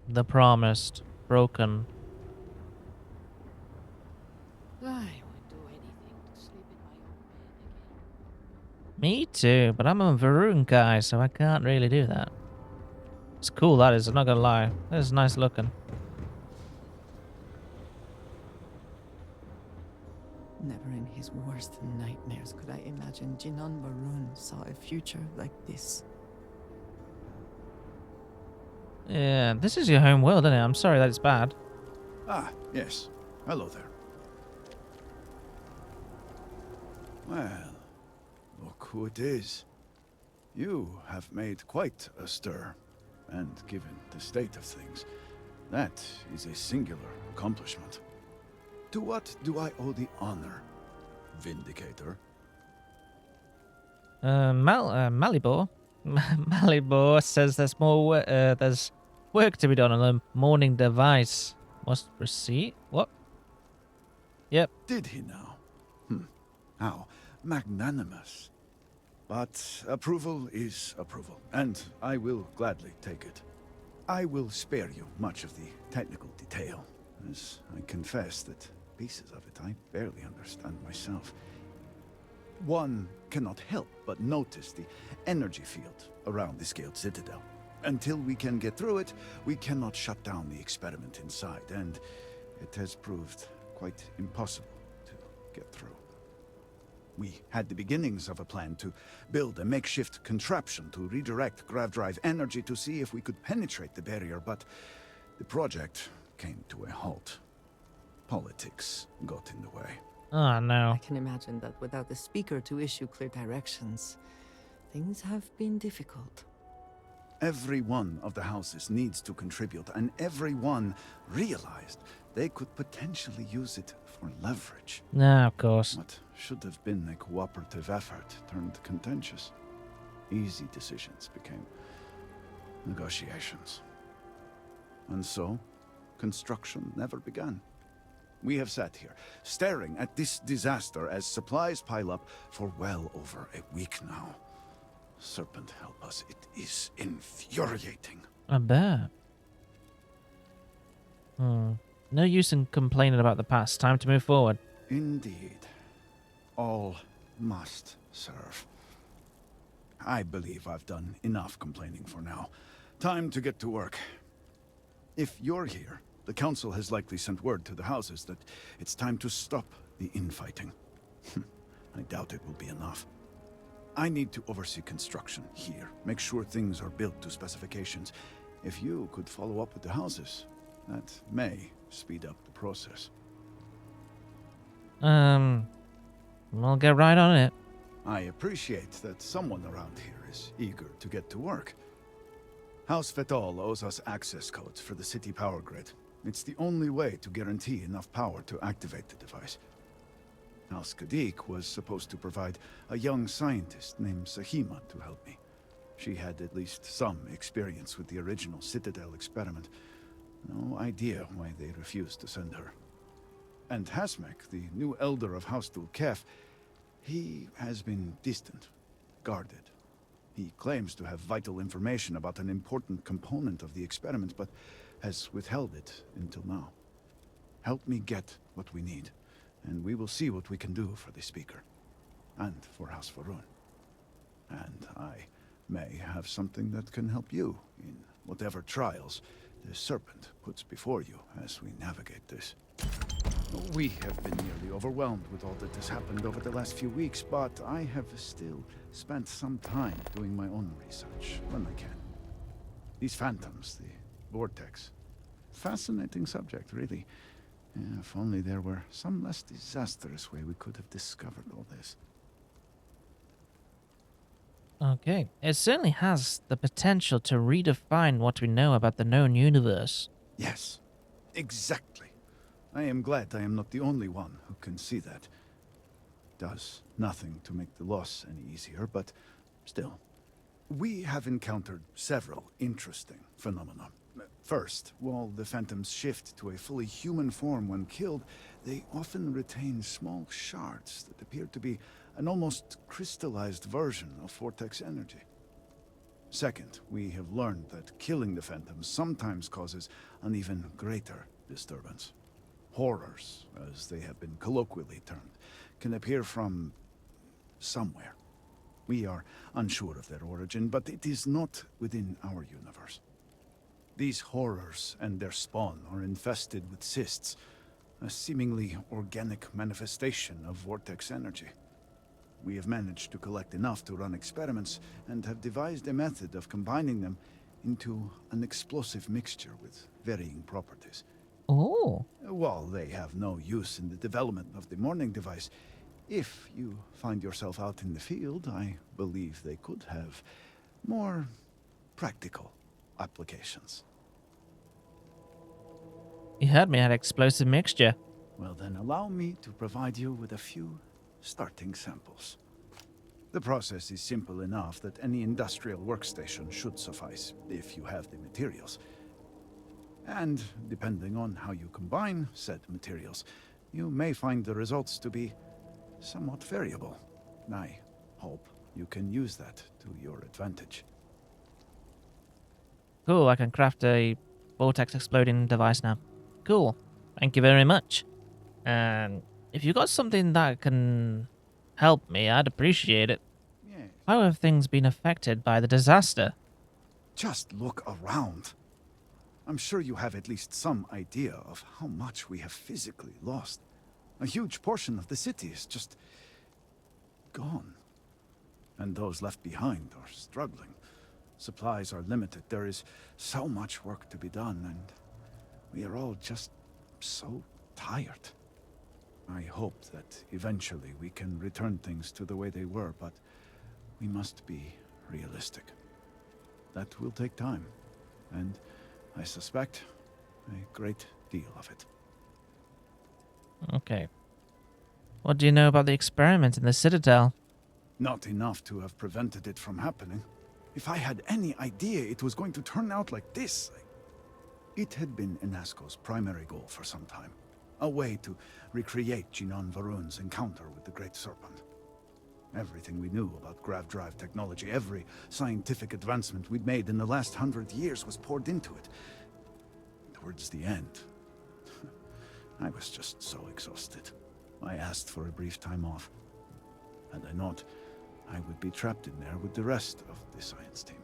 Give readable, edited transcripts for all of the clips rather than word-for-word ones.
The promised. Broken. I would do anything to sleep in my own bed again. Me too, but I'm a Varun guy, so I can't really do that. It's cool, that is. I'm not gonna lie. That is nice looking. Never in his worst nightmares could I imagine Jinan Varun saw a future like this. Yeah, this is your home world, isn't it? I'm sorry that it's bad. Ah, yes. Hello there. Well, look who it is. You have made quite a stir. And given the state of things, that is a singular accomplishment. To what do I owe the honor, Vindicator? Malibor? Malibor says there's work to be done on the morning device. Must proceed? What? Yep. Did he now? How magnanimous. But approval is approval, and I will gladly take it. I will spare you much of the technical detail, as I confess that pieces of it I barely understand myself. One cannot help but notice the energy field around the scaled citadel. Until we can get through it, we cannot shut down the experiment inside, and it has proved quite impossible to get through. We had the beginnings of a plan to build a makeshift contraption to redirect grav drive energy to see if we could penetrate the barrier, but the project came to a halt. Politics got in the way. Oh no. I can imagine that without the speaker to issue clear directions, things have been difficult. Every one of the houses needs to contribute, and everyone realized they could potentially use it for leverage. No, of course. What should have been a cooperative effort turned contentious. Easy decisions became negotiations. And so, construction never began. We have sat here, staring at this disaster as supplies pile up for well over a week now. Serpent help us, it is infuriating. I bet. No use in complaining about the past. Time to move forward. Indeed. All must serve. I believe I've done enough complaining for now. Time to get to work. If you're here, the Council has likely sent word to the houses that it's time to stop the infighting. I doubt it will be enough. I need to oversee construction here, make sure things are built to specifications. If you could follow up with the houses, that may speed up the process. We'll get right on it. I appreciate that someone around here is eager to get to work. House Fetal owes us access codes for the city power grid. It's the only way to guarantee enough power to activate the device. House Kadik was supposed to provide a young scientist named Sahima to help me. She had at least some experience with the original Citadel experiment. No idea why they refused to send her. And Hasmek, the new elder of House Dulkef, he has been distant, guarded. He claims to have vital information about an important component of the experiment, but has withheld it until now. Help me get what we need, and we will see what we can do for the Speaker, and for House Varun. And I may have something that can help you in whatever trials the Serpent puts before you as we navigate this. We have been nearly overwhelmed with all that has happened over the last few weeks, but I have still spent some time doing my own research when I can. These phantoms, the vortex. Fascinating subject, really. If only there were some less disastrous way we could have discovered all this. Okay. It certainly has the potential to redefine what we know about the known universe. Yes, exactly. I am glad I am not the only one who can see that. Does nothing to make the loss any easier, but still. We have encountered several interesting phenomena. First, while the phantoms shift to a fully human form when killed, they often retain small shards that appear to be an almost crystallized version of vortex energy. Second, we have learned that killing the phantoms sometimes causes an even greater disturbance. Horrors, as they have been colloquially termed, can appear from somewhere. We are unsure of their origin, but it is not within our universe. These horrors and their spawn are infested with cysts, a seemingly organic manifestation of vortex energy. We have managed to collect enough to run experiments and have devised a method of combining them into an explosive mixture with varying properties. Oh. While they have no use in the development of the morning device, if you find yourself out in the field, I believe they could have more practical applications. You heard me at explosive mixture. Well then, allow me to provide you with a few starting samples. The process is simple enough that any industrial workstation should suffice, if you have the materials. And depending on how you combine said materials, you may find the results to be somewhat variable. I hope you can use that to your advantage. Cool, I can craft a vortex exploding device now. Cool, thank you very much. And if you got something that can help me, I'd appreciate it. Yes. How have things been affected by the disaster? Just look around. I'm sure you have at least some idea of how much we have physically lost. A huge portion of the city is just gone. And those left behind are struggling. Supplies are limited. There is so much work to be done, and we are all just so tired. I hope that eventually we can return things to the way they were, but we must be realistic. That will take time, and I suspect a great deal of it. Okay. What do you know about the experiment in the Citadel? Not enough to have prevented it from happening. If I had any idea it was going to turn out like this... It had been Inasco's primary goal for some time. A way to recreate Jinan Varun's encounter with the Great Serpent. Everything we knew about grav drive technology, every scientific advancement we'd made in the last 100 years was poured into it. Towards the end, I was just so exhausted. I asked for a brief time off. Had I not, I would be trapped in there with the rest of the science team.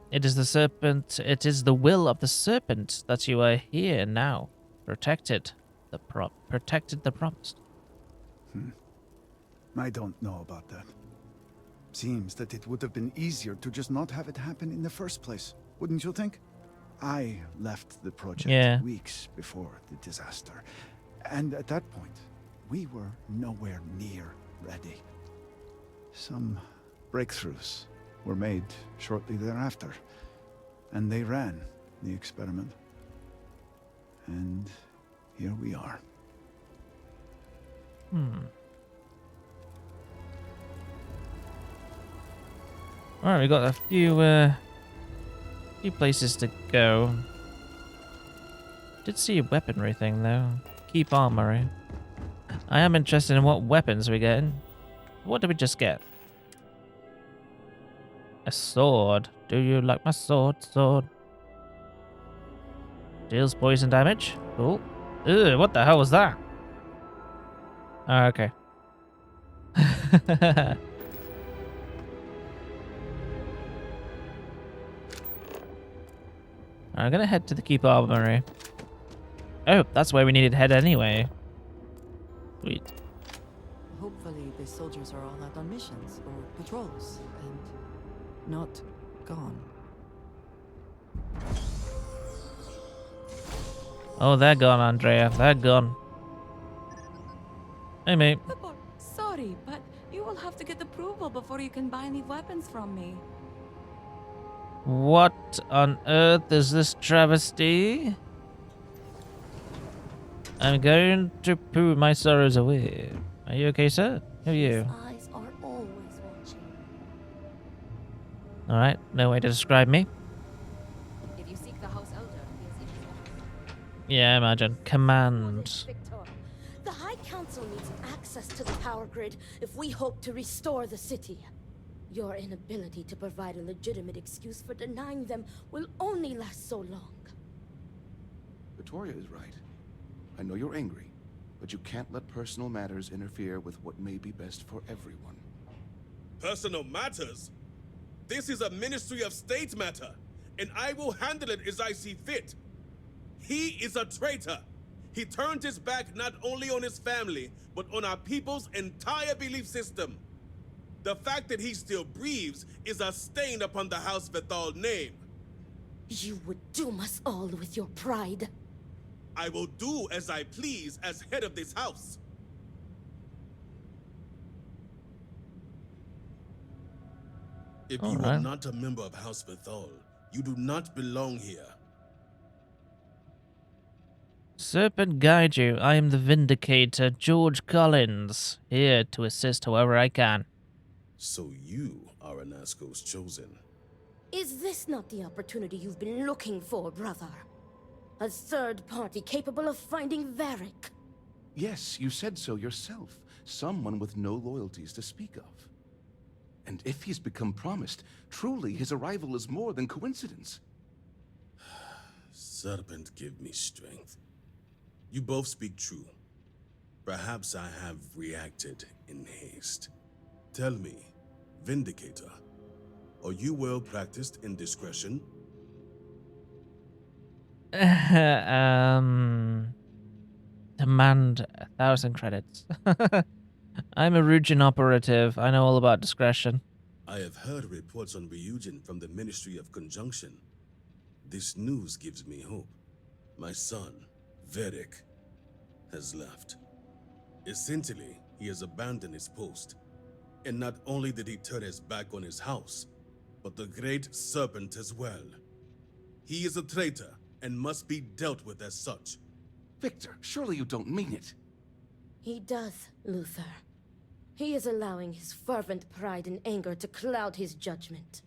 It is the serpent, it is the will of the serpent that you are here now. Protected the promised. I don't know about that. Seems that it would have been easier to just not have it happen in the first place, wouldn't you think? I left the project weeks before the disaster, and at that point, we were nowhere near ready. Some breakthroughs were made shortly thereafter, and they ran the experiment. And here we are. Alright, we got a few places to go. Did see a weaponry thing though. Keep armory. I am interested in what weapons we're getting. What did we just get? A sword. Do you like my sword? Sword. Deals poison damage. Cool. Ugh, what the hell was that? Oh, okay. I'm gonna head to the Keep Armory. Oh, that's where we needed to head anyway. Sweet. Hopefully the soldiers are all out on missions or patrols and not gone. Oh, they're gone, Andrea. They're gone. Hey, mate. Pepper, sorry, but you will have to get approval before you can buy any weapons from me. What on earth is this travesty? I'm going to poo my sorrows away. Are you okay, sir? Who are you? His eyes are always watching. Alright, no way to describe me. If you seek the House Elder, he is in his office. Yeah, imagine. Command. Victor, the High Council needs access to the power grid if we hope to restore the city. Your inability to provide a legitimate excuse for denying them will only last so long. Victoria is right. I know you're angry, but you can't let personal matters interfere with what may be best for everyone. Personal matters? This is a Ministry of State matter, and I will handle it as I see fit. He is a traitor. He turned his back not only on his family, but on our people's entire belief system. The fact that he still breathes is a stain upon the House Vethal name. You would doom us all with your pride. I will do as I please as head of this house. If you are not a member of House Vethal, you do not belong here. Serpent guide you. I am the Vindicator, George Collins, here to assist however I can. So you are Anasco's chosen. Is this not the opportunity you've been looking for, brother? A third party capable of finding Varric? Yes, you said so yourself. Someone with no loyalties to speak of. And if he's become promised, truly his arrival is more than coincidence. Serpent, give me strength. You both speak true. Perhaps I have reacted in haste. Tell me, Vindicator, are you well practiced in discretion? Demand 1,000 credits. I'm a Rugian operative. I know all about discretion. I have heard reports on Reunion from the Ministry of Conjunction. This news gives me hope. My son, Varric, has left. Essentially, he has abandoned his post. And not only did he turn his back on his house, but the Great Serpent as well. He is a traitor and must be dealt with as such. Victor, surely you don't mean it. He does, Luther. He is allowing his fervent pride and anger to cloud his judgment.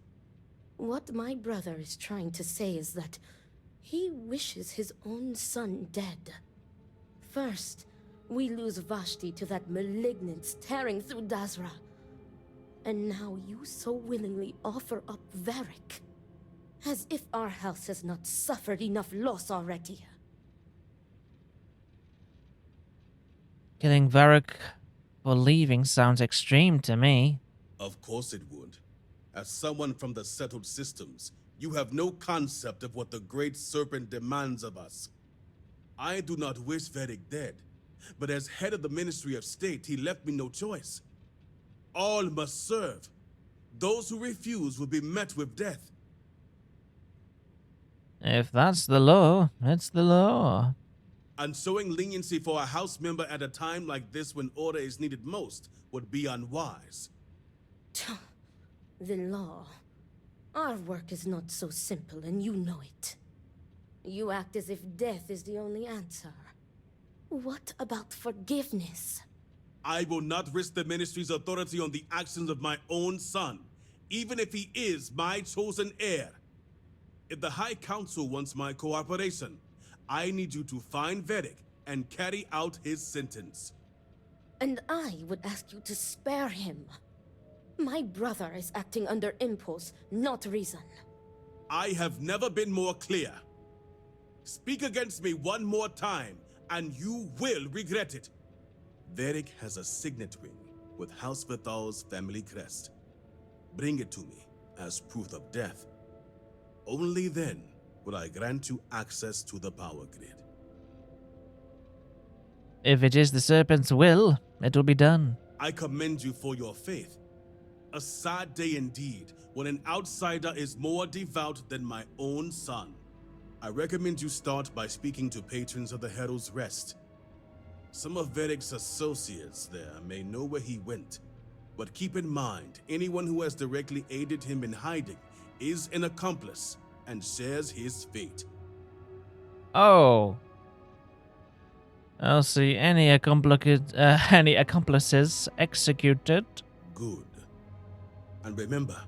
What my brother is trying to say is that he wishes his own son dead. First, we lose Vashti to that malignance tearing through Dazra. And now you so willingly offer up Varric. As if our house has not suffered enough loss already. Killing Varric for leaving sounds extreme to me. Of course it would. As someone from the settled systems, you have no concept of what the Great Serpent demands of us. I do not wish Varric dead, but as head of the Ministry of State, he left me no choice. All must serve. Those who refuse will be met with death. If that's the law, it's the law. And showing leniency for a house member at a time like this when order is needed most would be unwise. The law. Our work is not so simple, and you know it. You act as if death is the only answer. What about forgiveness? I will not risk the Ministry's authority on the actions of my own son, even if he is my chosen heir. If the High Council wants my cooperation, I need you to find Varric and carry out his sentence. And I would ask you to spare him. My brother is acting under impulse, not reason. I have never been more clear. Speak against me one more time, and you will regret it. Varric has a signet ring with House Bethal's family crest. Bring it to me as proof of death. Only then will I grant you access to the power grid. If it is the Serpent's will, it will be done. I commend you for your faith. A sad day indeed when an outsider is more devout than my own son. I recommend you start by speaking to patrons of the Herald's Rest. Some of Varric's associates there may know where he went, but keep in mind, anyone who has directly aided him in hiding is an accomplice and shares his fate. Oh. I'll see any accomplices executed. Good. And remember,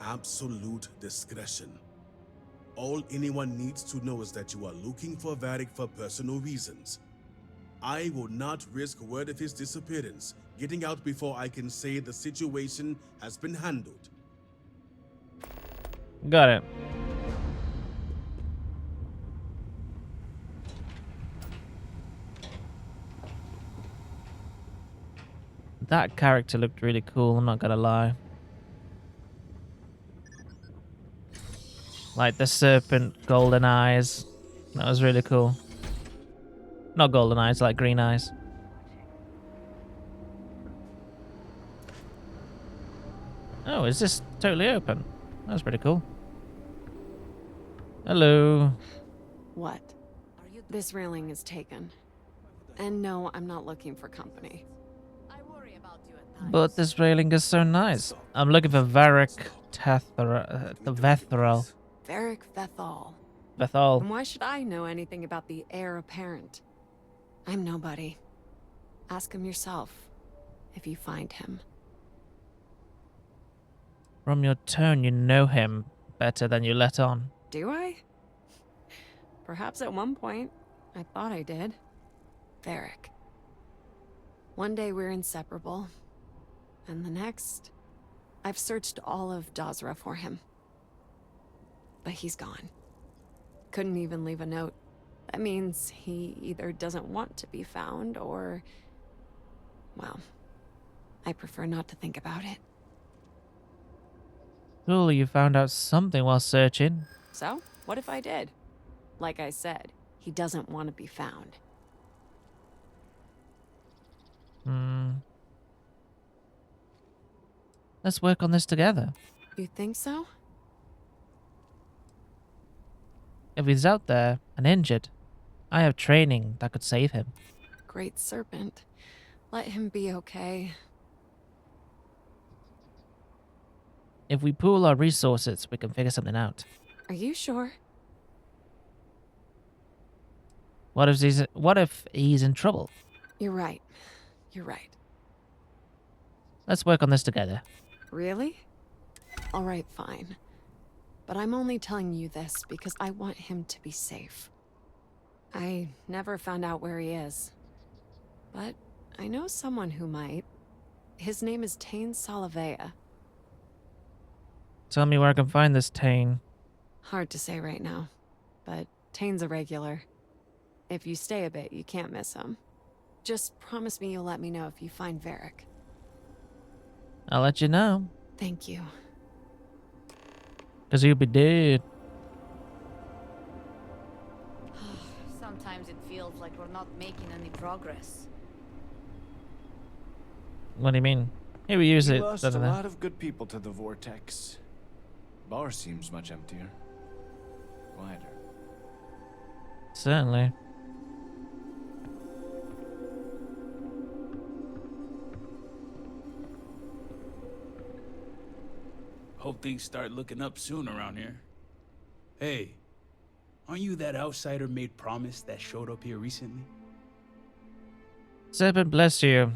absolute discretion. All anyone needs to know is that you are looking for Varric for personal reasons. I will not risk word of his disappearance getting out before I can say the situation has been handled. Got it. That character looked really cool, I'm not gonna lie. Like the serpent golden eyes. That was really cool. Not golden eyes, like green eyes. Oh, is this totally open? That's pretty cool. Hello. What? This railing is taken. And no, I'm not looking for company. But this railing is so nice. I'm looking for Varric Vethral. Varric Vethal. Vethal. And why should I know anything about the heir apparent? I'm nobody. Ask him yourself, if you find him. From your tone, you know him better than you let on. Do I? Perhaps at one point, I thought I did. Varric. One day we're inseparable. And the next, I've searched all of Dazra for him. But he's gone. Couldn't even leave a note. That means he either doesn't want to be found or... well, I prefer not to think about it. Cool, you found out something while searching. So, what if I did? Like I said, he doesn't want to be found. Let's work on this together. You think so? If he's out there and injured, I have training that could save him. Great serpent. Let him be okay. If we pool our resources, we can figure something out. Are you sure? What if he's in trouble? You're right. You're right. Let's work on this together. Really? Alright, fine. But I'm only telling you this because I want him to be safe. I never found out where he is. But I know someone who might. His name is Tain Salavea. Tell me where I can find this Tain. Hard to say right now, but Tain's a regular. If you stay a bit, you can't miss him. Just promise me you'll let me know if you find Varric. I'll let you know. Thank you. Because you'll be dead. Sometimes it feels like we're not making any progress. What do you mean? Here we use We it. lost I a don't know. lot of good people to the vortex. Bar seems much emptier. Quieter. Certainly. Hope things start looking up soon around here. Hey, aren't you that outsider made promise that showed up here recently? Serpent bless you.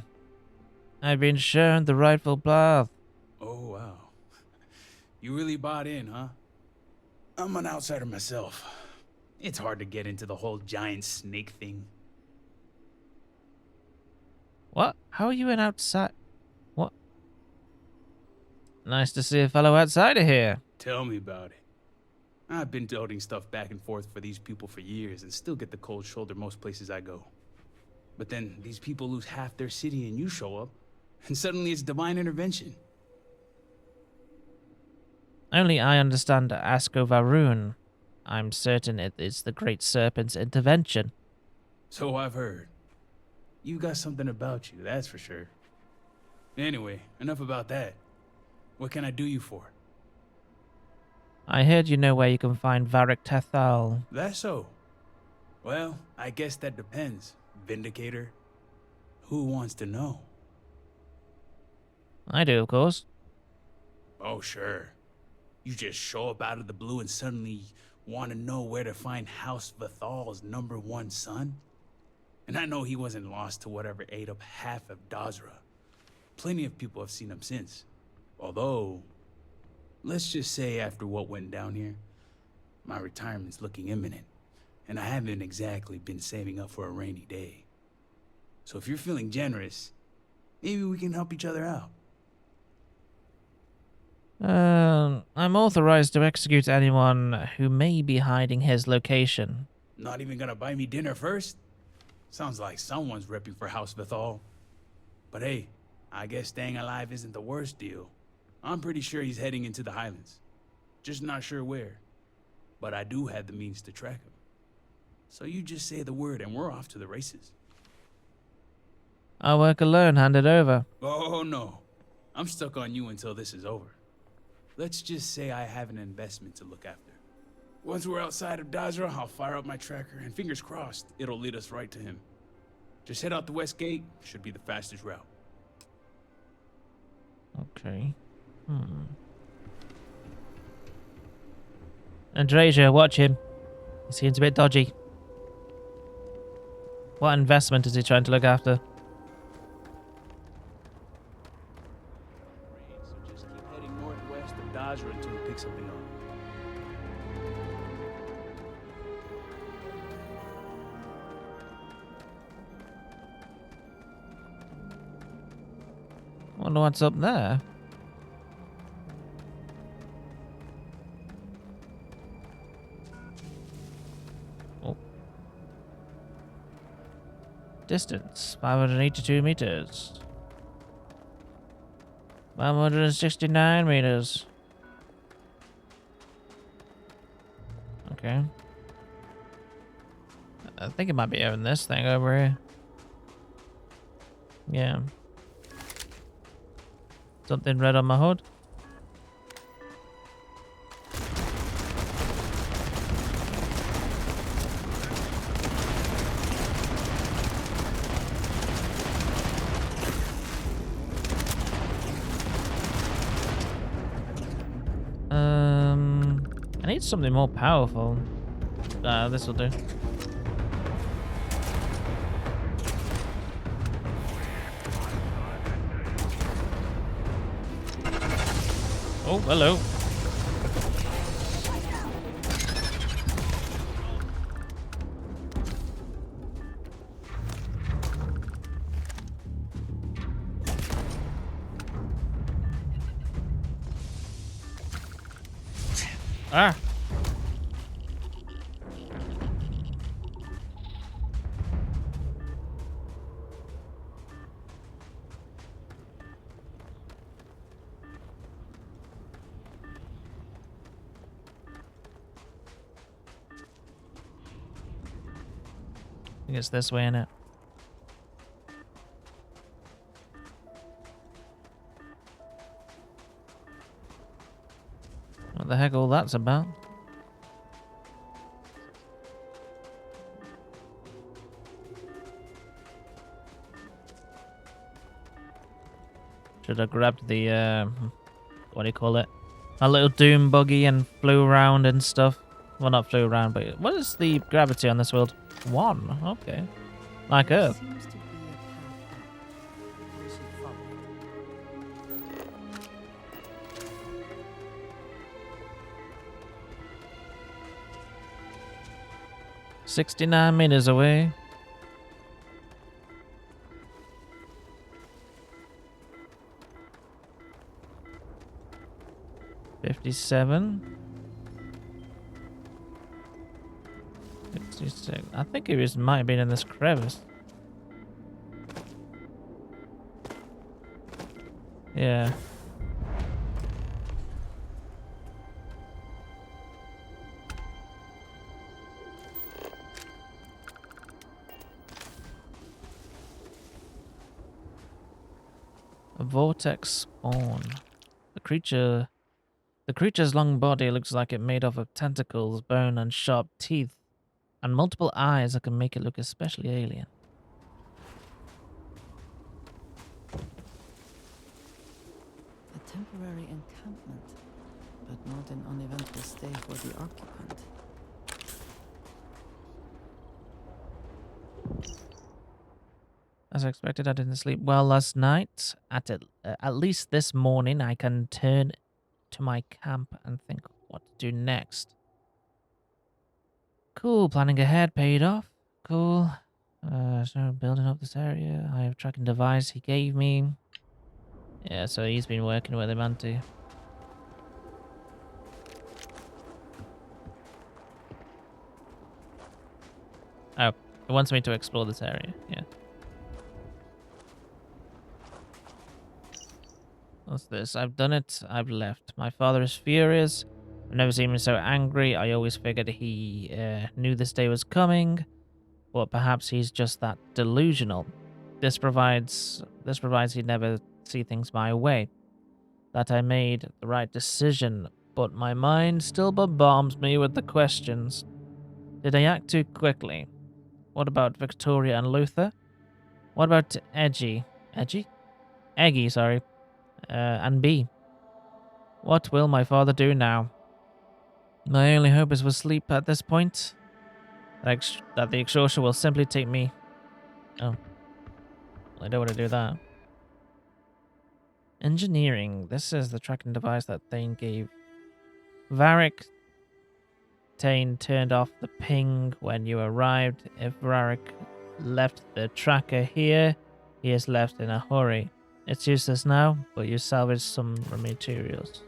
I've been shown the rightful path. Oh, wow. You really bought in, huh? I'm an outsider myself. It's hard to get into the whole giant snake thing. What? How are you an outside? What? Nice to see a fellow outsider here. Tell me about it. I've been toting stuff back and forth for these people for years and still get the cold shoulder most places I go. But then these people lose half their city and you show up, and suddenly it's divine intervention. Only I understand Asko Varun. I'm certain it is the Great Serpent's intervention. So I've heard. You got something about you, that's for sure. Anyway, enough about that. What can I do you for? I heard you know where you can find Varric Tethal. That's so. Well, I guess that depends, Vindicator. Who wants to know? I do, of course. Oh, sure. You just show up out of the blue and suddenly want to know where to find House Vathal's #1 son? And I know he wasn't lost to whatever ate up half of Dazra. Plenty of people have seen him since. Although, let's just say after what went down here, my retirement's looking imminent, and I haven't exactly been saving up for a rainy day. So if you're feeling generous, maybe we can help each other out. I'm authorized to execute anyone who may be hiding his location. Not even gonna buy me dinner first? Sounds like someone's repping for House Vethal. But hey, I guess staying alive isn't the worst deal. I'm pretty sure he's heading into the Highlands. Just not sure where. But I do have the means to track him. So you just say the word and we're off to the races. I'll work alone, hand it over. Oh no, I'm stuck on you until this is over. Let's just say I have an investment to look after. Once we're outside of Dazra, I'll fire up my tracker, and fingers crossed, it'll lead us right to him. Just head out the west gate, should be the fastest route. Okay. Andreja, watch him. He seems a bit dodgy. What investment is he trying to look after? So just keep heading northwest of Dazra until you pick something up. Wonder what's up there. Oh. Distance, 582 meters. 569 meters. Okay. I think it might be in this thing over here. Yeah. Something red on my hood. I need something more powerful. This will do. Oh, hello. Ah. I think it's this way, innit? What the heck all that's about? Should have grabbed the, what do you call it? A little doom buggy and flew around and stuff. Well, not flew around, but what is the gravity on this world? 1. Okay. Like Earth. Seems to be a path that we should follow. 69 meters away. $57. 66. I think it was might have been in this crevice. Yeah. A vortex spawn. The creature's long body looks like it made off of tentacles, bone, and sharp teeth, and multiple eyes that can make it look especially alien. A temporary encampment, but not an uneventful stay for the occupant. As expected, I didn't sleep well last night. At least this morning, I can turn to my camp and think what to do next. Cool, planning ahead paid off. Cool. So building up this area. I have tracking device he gave me. Yeah, so he's been working with him, hasn't he? Oh, it wants me to explore this area. Yeah. What's this? I've done it. I've left. My father is furious. I've never seen him so angry. I always figured he knew this day was coming, but perhaps he's just that delusional. This provides he'd never see things my way. That I made the right decision, but my mind still bombards me with the questions. Did I act too quickly? What about Victoria and Luther? What about Eggy? Eggy, sorry. And B. What will my father do now? My only hope is for sleep at this point. That the exhaustion will simply take me. Oh. I don't want to do that. Engineering. This is the tracking device that Thane gave. Varric. Thane turned off the ping when you arrived. If Varric left the tracker here, he is left in a hurry. It's useless now, but you salvage some materials.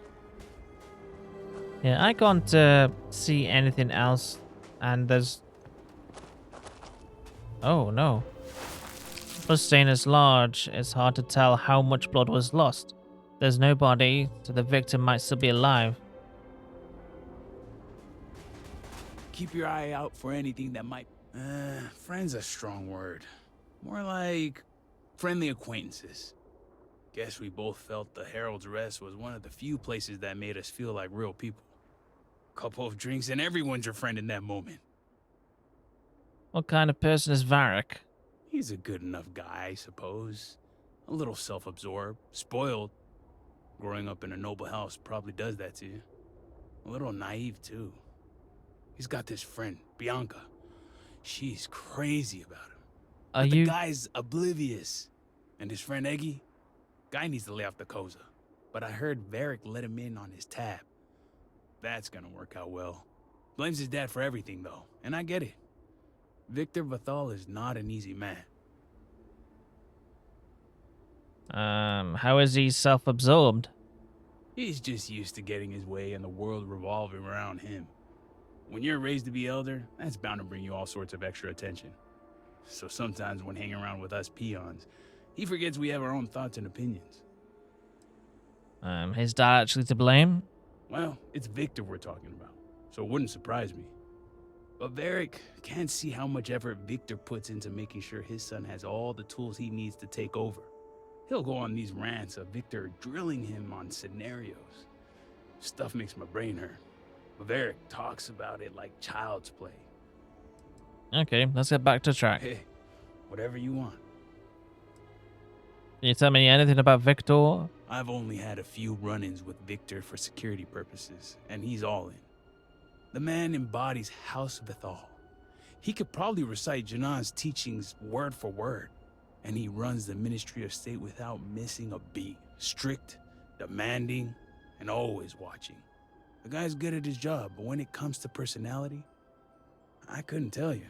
Yeah, I can't see anything else, and there's... Oh, no. The stain is large. It's hard to tell how much blood was lost. There's no body, so the victim might still be alive. Keep your eye out for anything that might... friend's a strong word. More like friendly acquaintances. Guess we both felt the Herald's Rest was one of the few places that made us feel like real people. Couple of drinks and everyone's your friend in that moment. What kind of person is Varric? He's a good enough guy, I suppose. A little self-absorbed, spoiled. Growing up in a noble house probably does that to you. A little naive, too. He's got this friend, Bianca. She's crazy about him. But the guy's oblivious. And his friend Eggy? Guy needs to lay off the Koza. But I heard Varric let him in on his tab. That's gonna work out well. Blames his dad for everything, though. And I get it. Victor Vathal is not an easy man. How is he self-absorbed? He's just used to getting his way and the world revolving around him. When you're raised to be elder, that's bound to bring you all sorts of extra attention. So sometimes when hanging around with us peons, he forgets we have our own thoughts and opinions. His dad actually to blame? Well, it's Victor we're talking about, so it wouldn't surprise me. But Varric can't see how much effort Victor puts into making sure his son has all the tools he needs to take over. He'll go on these rants of Victor drilling him on scenarios. Stuff makes my brain hurt. But Varric talks about it like child's play. Okay, let's get back to track. Hey, whatever you want. Can you tell me anything about Victor? I've only had a few run-ins with Victor for security purposes, and he's all in. The man embodies House Vithal. He could probably recite Janan's teachings word for word, and he runs the Ministry of State without missing a beat. Strict, demanding, and always watching. The guy's good at his job, but when it comes to personality, I couldn't tell you.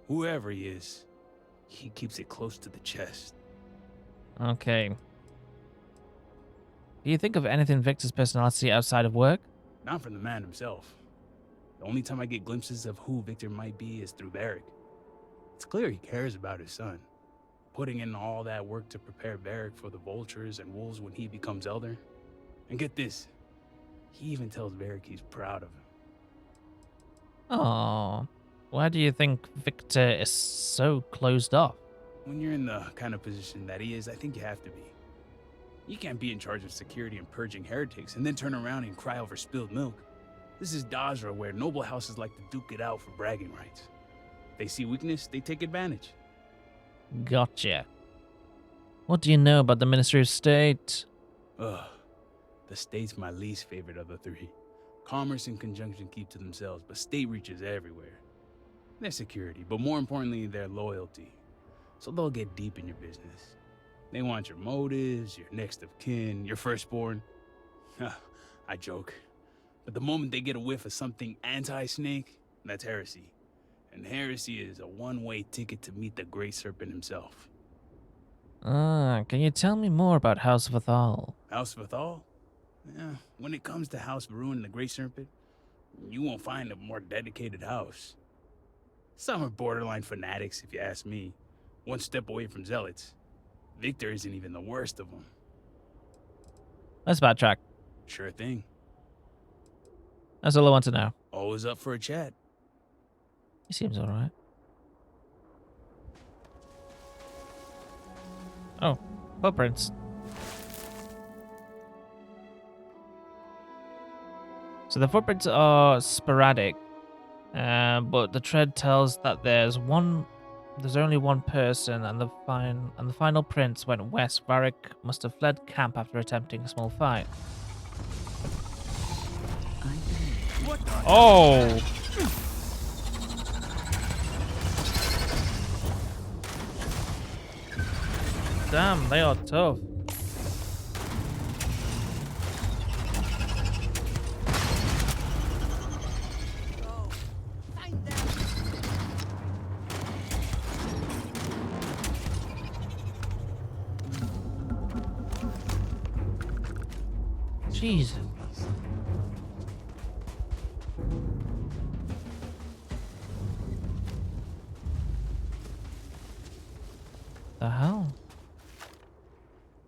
Whoever he is, he keeps it close to the chest. Okay. Do you think of anything Victor's personality outside of work? Not from the man himself. The only time I get glimpses of who Victor might be is through Varric. It's clear he cares about his son, putting in all that work to prepare Varric for the vultures and wolves when he becomes elder. And get this, he even tells Varric he's proud of him. Oh, why do you think Victor is so closed off? When you're in the kind of position that he is, I think you have to be. You can't be in charge of security and purging heretics and then turn around and cry over spilled milk. This is Dazra, where noble houses like to duke it out for bragging rights. If they see weakness, they take advantage. Gotcha. What do you know about the Ministry of State? Ugh. The state's my least favorite of the three. Commerce and conjunction keep to themselves, but state reaches everywhere. Their security, but more importantly, their loyalty. So they'll get deep in your business. They want your motives, your next of kin, your firstborn. I joke. But the moment they get a whiff of something anti-snake, that's heresy. And heresy is a one-way ticket to meet the Great Serpent himself. Can you tell me more about House Vathal? House Vathal? Yeah, when it comes to House Varun and the Great Serpent, you won't find a more dedicated house. Some are borderline fanatics, if you ask me. One step away from zealots. Victor isn't even the worst of them. Let's backtrack. Sure thing. That's all I want to know. Always up for a chat. He seems alright. Oh, footprints. So the footprints are sporadic, but the tread tells that there's only one person, and the final prints went west. Varric must have fled camp after attempting a small fight. Oh! Damn, they are tough. Jesus. The hell?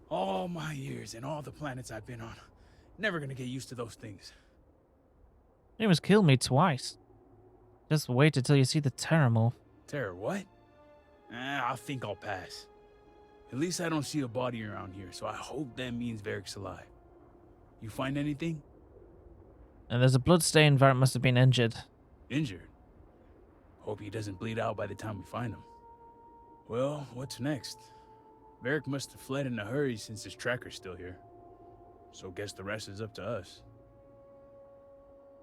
All my years and all the planets I've been on. Never gonna get used to those things. You almost killed me twice. Just wait until you see the Terramorph. Terror, what? I think I'll pass. At least I don't see a body around here, so I hope that means Varric's alive. You find anything? And there's a bloodstain. Varric must have been injured. Injured? Hope he doesn't bleed out by the time we find him. Well, what's next? Varric must have fled in a hurry since his tracker's still here. So guess the rest is up to us.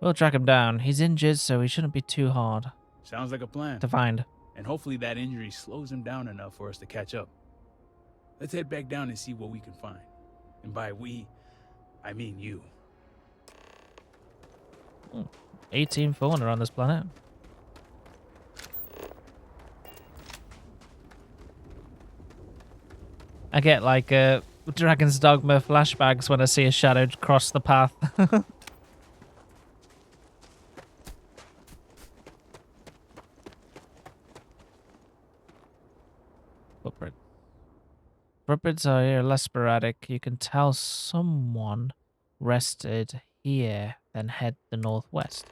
We'll track him down. He's injured, so he shouldn't be too hard Sounds like a plan. to find. And hopefully that injury slows him down enough for us to catch up. Let's head back down and see what we can find. And by we, I mean you. 18 fauna on this planet. I get like Dragon's Dogma flashbacks when I see a shadow cross the path. Footprint. Footprints are here less sporadic. You can tell someone rested here, then head the northwest.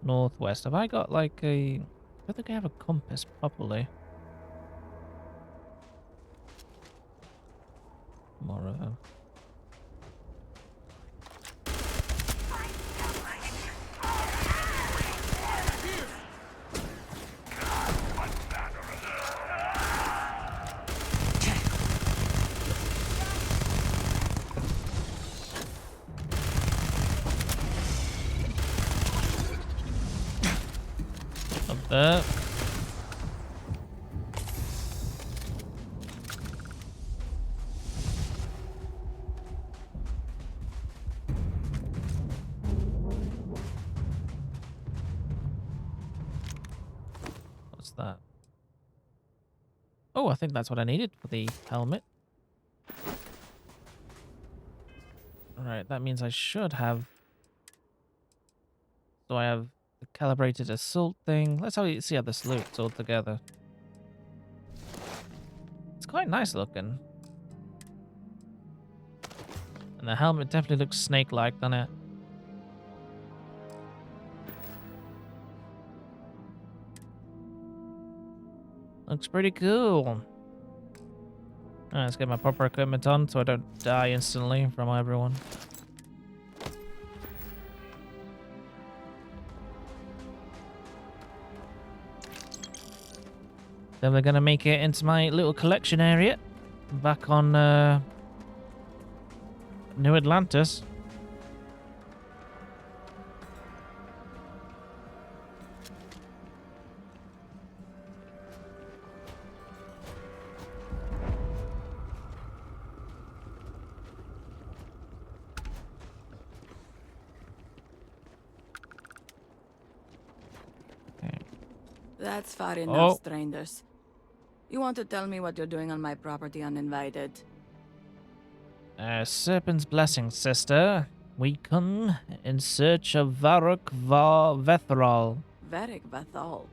Northwest. Have I got like a... I don't think I have a compass properly. More of them. Up there. What's that? Oh, I think that's what I needed for the helmet. Alright, that means I should have... So I have the calibrated assault thing. Let's see how this looks all together. It's quite nice looking. And the helmet definitely looks snake-like, doesn't it? Looks pretty cool. Alright, let's get my proper equipment on so I don't die instantly from everyone. Then we're gonna make it into my little collection area back on New Atlantis. That's far enough, Oh. strangers. You want to tell me what you're doing on my property uninvited? Serpent's blessing, sister. We come in search of Varuk Vethrall. Varric Vathal,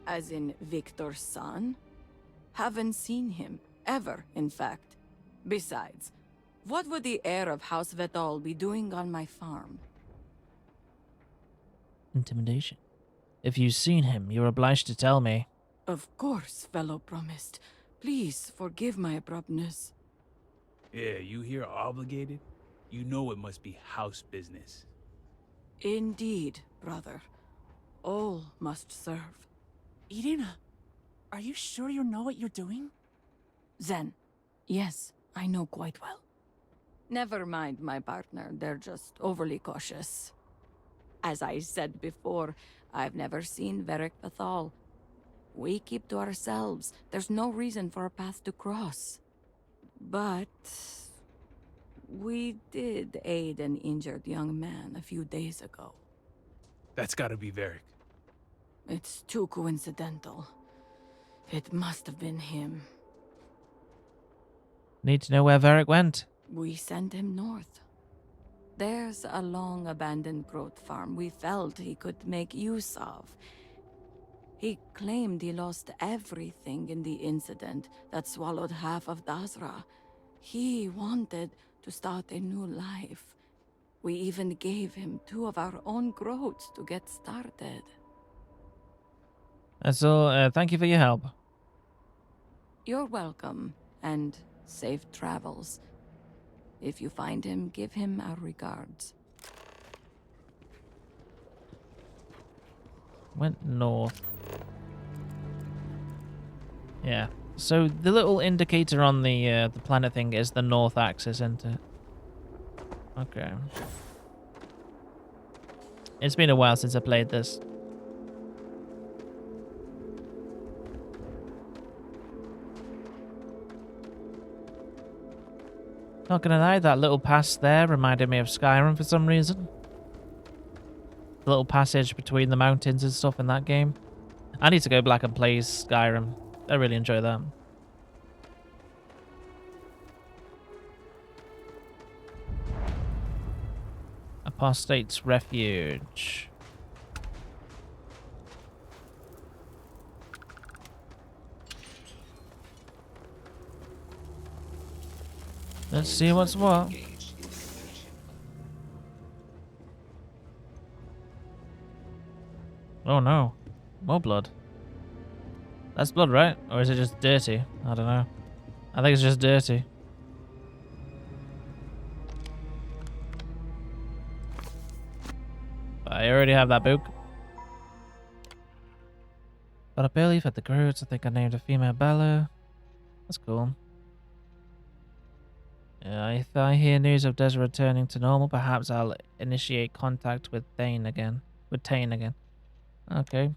as in Victor's son? Haven't seen him, ever, in fact. Besides, what would the heir of House Vathal be doing on my farm? Intimidation. If you've seen him, you're obliged to tell me. Of course, fellow promised. Please forgive my abruptness. Yeah, you here obligated? You know it must be house business. Indeed, brother. All must serve. Irina, are you sure you know what you're doing? Zen, yes, I know quite well. Never mind my partner, they're just overly cautious. As I said before, I've never seen Varric Vathal. We keep to ourselves. There's no reason for a path to cross. But we did aid an injured young man a few days ago. That's gotta be Varric. It's too coincidental. It must have been him. Need to know where Varric went. We sent him north. There's a long-abandoned growth farm we felt he could make use of. He claimed he lost everything in the incident that swallowed half of Dazra. He wanted to start a new life. We even gave him 2 of our own growths to get started. That's all. Thank you for your help. You're welcome, and safe travels. If you find him, give him our regards. Went north. Yeah. So the little indicator on the planet thing is the north axis, isn't it? Okay. It's been a while since I played this. Not gonna lie, that little pass there reminded me of Skyrim for some reason. The little passage between the mountains and stuff in that game. I need to go back and play Skyrim. I really enjoy that. Apostate's Refuge. Let's see what's what. Oh no. More blood. That's blood, right? Or is it just dirty? I don't know. I think it's just dirty. I already have that book. Got a belief at the Groots. I think I named a female Bella. That's cool. If I hear news of Desert returning to normal, perhaps I'll initiate contact with Thane again. Okay.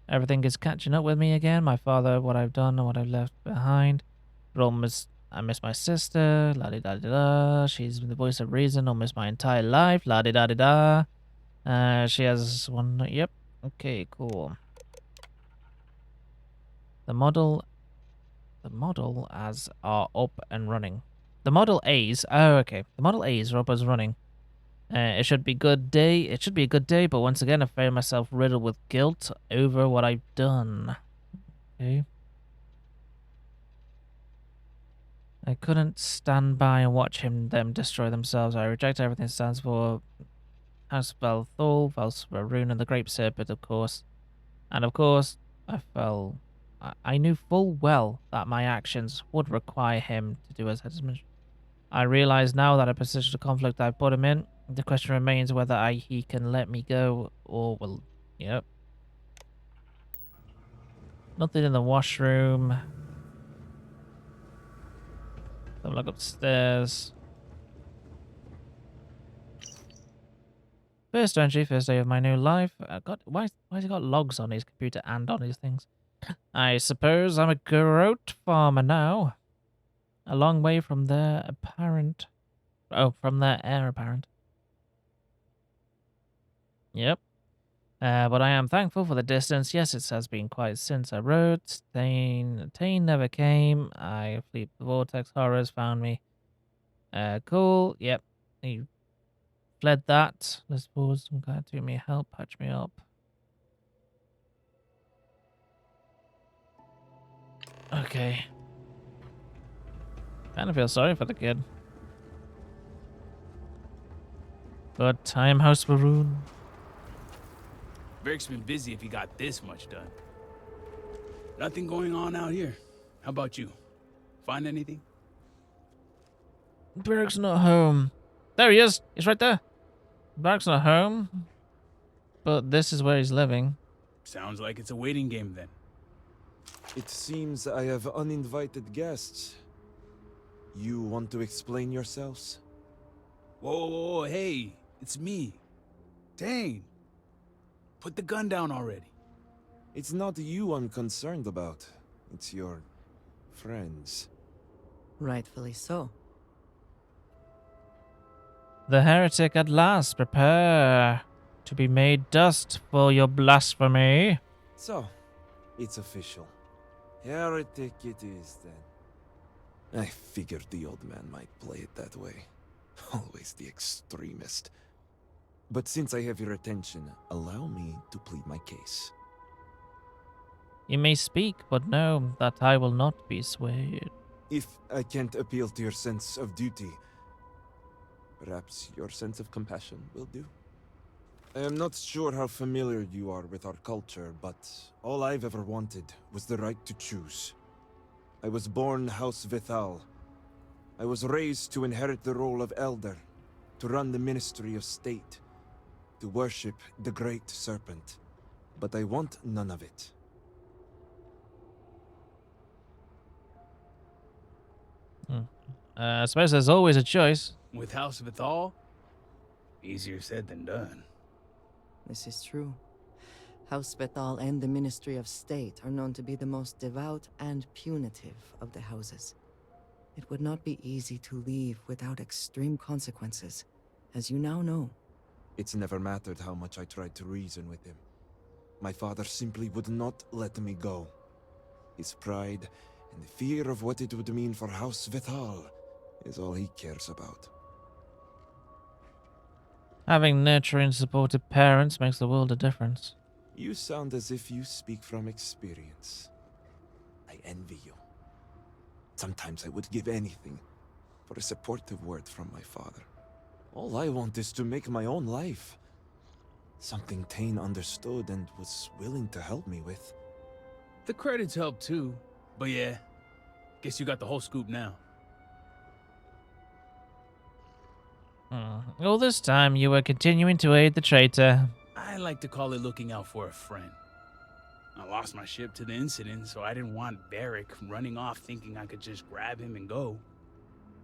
Everything is catching up with me again. My father, what I've done and what I've left behind. But I miss my sister. La di da di da. She's the voice of reason almost my entire life. La di da di da. She has one. Yep. Okay, cool. The model as are up and running. The Model A's. Oh, okay. The Model A's are up and running. It should be a good day. It should be a good day, but once again, I find myself riddled with guilt over what I've done. Okay. I couldn't stand by and watch them destroy themselves. I reject everything that stands for House Valthol, Valsvaroon, and the Great Serpent, of course. And of course, I knew full well that my actions would require him to do as his mission. I realize now that I persisted the conflict I put him in. The question remains whether he can let me go or will. Yep. Nothing in the washroom. Have a look upstairs. First entry, first day of my new life. Why has he got logs on his computer and on his things? I suppose I'm a goat farmer now. A long way from their apparent. Oh, from their heir apparent. Yep. But I am thankful for the distance. Yes, it has been quite since I wrote. Tane never came. I Affliate the vortex horrors found me. Cool. Yep. He fled that. Let's pause. I'm glad to me help. Patch me up. Okay. Kind of feel sorry for the kid. But I am House Varun. Varric's been busy if he got this much done. Nothing going on out here. How about you? Find anything? Berg's not home. There he is. He's right there. Berg's not home. But this is where he's living. Sounds like it's a waiting game then. It seems I have uninvited guests. You want to explain yourselves? Whoa, hey, it's me. Dane. Put the gun down already. It's not you I'm concerned about. It's your friends. Rightfully so. The heretic at last, prepare to be made dust for your blasphemy. So, it's official. Heretic it is, then. I figured the old man might play it that way. Always the extremist. But since I have your attention, allow me to plead my case. You may speak, but know that I will not be swayed. If I can't appeal to your sense of duty, perhaps your sense of compassion will do. I am not sure how familiar you are with our culture, but all I've ever wanted was the right to choose. I was born House Vithal. I was raised to inherit the role of Elder, to run the Ministry of State, to worship the Great Serpent. But I want none of it. I suppose there's always a choice. With House Vithal, easier said than done. This is true. House Bethal and the Ministry of State are known to be the most devout and punitive of the houses. It would not be easy to leave without extreme consequences, as you now know. It's never mattered how much I tried to reason with him. My father simply would not let me go. His pride and the fear of what it would mean for House Vithal is all he cares about. Having nurturing, supportive parents makes the world a difference. You sound as if you speak from experience. I envy you. Sometimes I would give anything for a supportive word from my father. All I want is to make my own life. Something Tane understood and was willing to help me with. The credits help too, but yeah, guess you got the whole scoop now. All this time you were continuing to aid the traitor. I like to call it looking out for a friend. I lost my ship to the incident, so I didn't want Varric running off thinking I could just grab him and go.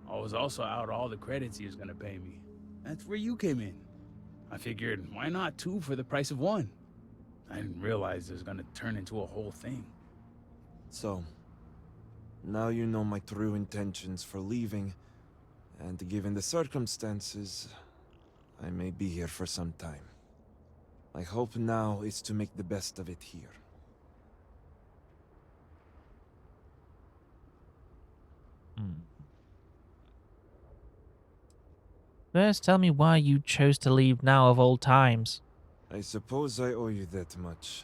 I was also out all the credits he was gonna pay me. That's where you came in. I figured, why not two for the price of one? I didn't realize it was gonna turn into a whole thing. So, now you know my true intentions for leaving, and given the circumstances, I may be here for some time. My hope now is to make the best of it here. First, tell me why you chose to leave now of all times. I suppose I owe you that much.